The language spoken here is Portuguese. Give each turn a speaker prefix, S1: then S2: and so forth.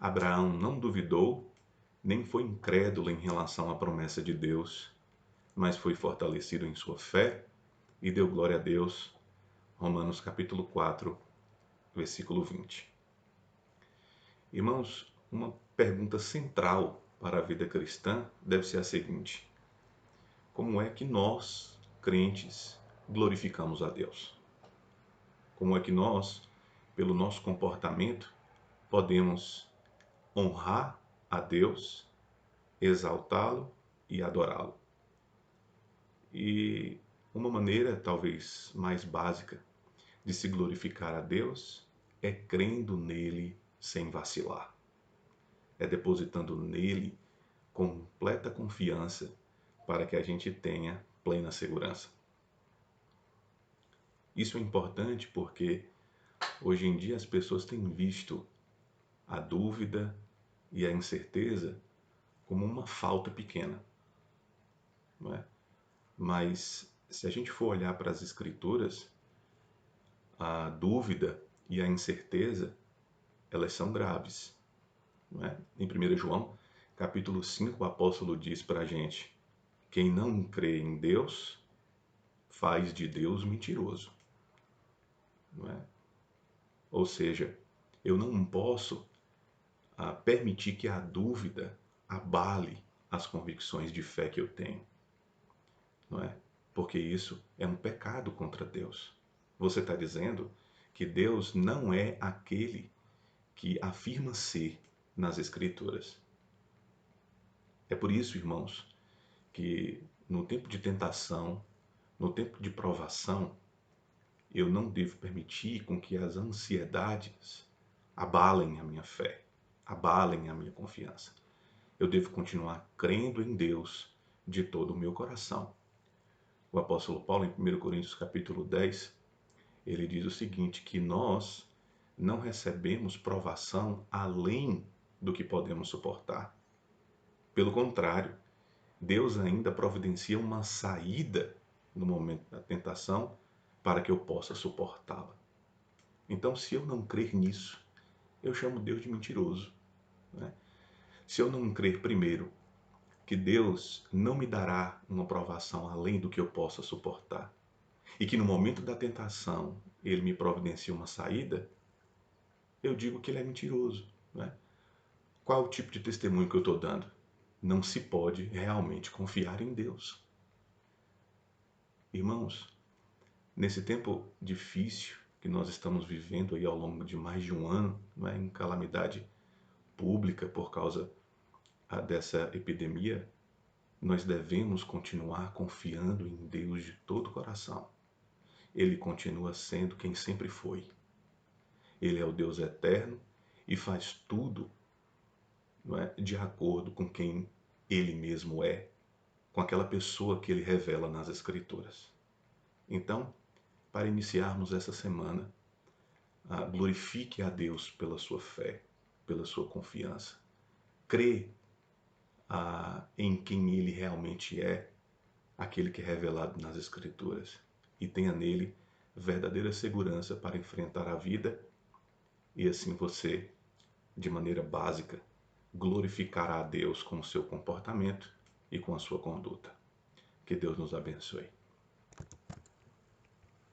S1: Abraão não duvidou, nem foi incrédulo em relação à promessa de Deus, mas foi fortalecido em sua fé e deu glória a Deus. Romanos capítulo 4, versículo 20. Irmãos, uma pergunta central para a vida cristã deve ser a seguinte: como é que nós, crentes, glorificamos a Deus? Como é que nós, pelo nosso comportamento, podemos honrar a Deus, exaltá-lo e adorá-lo? E uma maneira talvez mais básica de se glorificar a Deus é crendo nele sem vacilar. É depositando nele completa confiança para que a gente tenha plena segurança. Isso é importante porque hoje em dia as pessoas têm visto a dúvida e a incerteza como uma falta pequena, não é? Mas se a gente for olhar para as Escrituras, a dúvida e a incerteza, elas são graves, não é? Em 1 João, capítulo 5, o apóstolo diz para a gente: quem não crê em Deus, faz de Deus mentiroso, não é? Ou seja, eu não posso permitir que a dúvida abale as convicções de fé que eu tenho, não é? Porque isso é um pecado contra Deus. Você está dizendo que Deus não é aquele que afirma ser nas Escrituras. É por isso, irmãos, que no tempo de tentação, no tempo de provação, eu não devo permitir com que as ansiedades abalem a minha fé, abalem a minha confiança. Eu devo continuar crendo em Deus de todo o meu coração. O apóstolo Paulo, em 1 Coríntios capítulo 10, ele diz o seguinte, que nós não recebemos provação além do que podemos suportar. Pelo contrário, Deus ainda providencia uma saída no momento da tentação para que eu possa suportá-la. Então, se eu não crer nisso, eu chamo Deus de mentiroso, né? Se eu não crer primeiro que Deus não me dará uma provação além do que eu possa suportar, e que no momento da tentação Ele me providencia uma saída, eu digo que Ele é mentiroso, né? Qual o tipo de testemunho que eu estou dando? Não se pode realmente confiar em Deus. Irmãos, nesse tempo difícil que nós estamos vivendo aí ao longo de mais de um ano, né, em calamidade pública por causa dessa epidemia, nós devemos continuar confiando em Deus de todo o coração. Ele continua sendo quem sempre foi. Ele é o Deus eterno e faz tudo, não é, de acordo com quem Ele mesmo é, com aquela pessoa que Ele revela nas Escrituras. Então, para iniciarmos essa semana, glorifique a Deus pela sua fé, pela sua confiança. Crê em quem Ele realmente é, aquele que é revelado nas Escrituras, e tenha nele verdadeira segurança para enfrentar a vida, e assim você, de maneira básica, glorificará a Deus com o seu comportamento e com a sua conduta. Que Deus nos abençoe.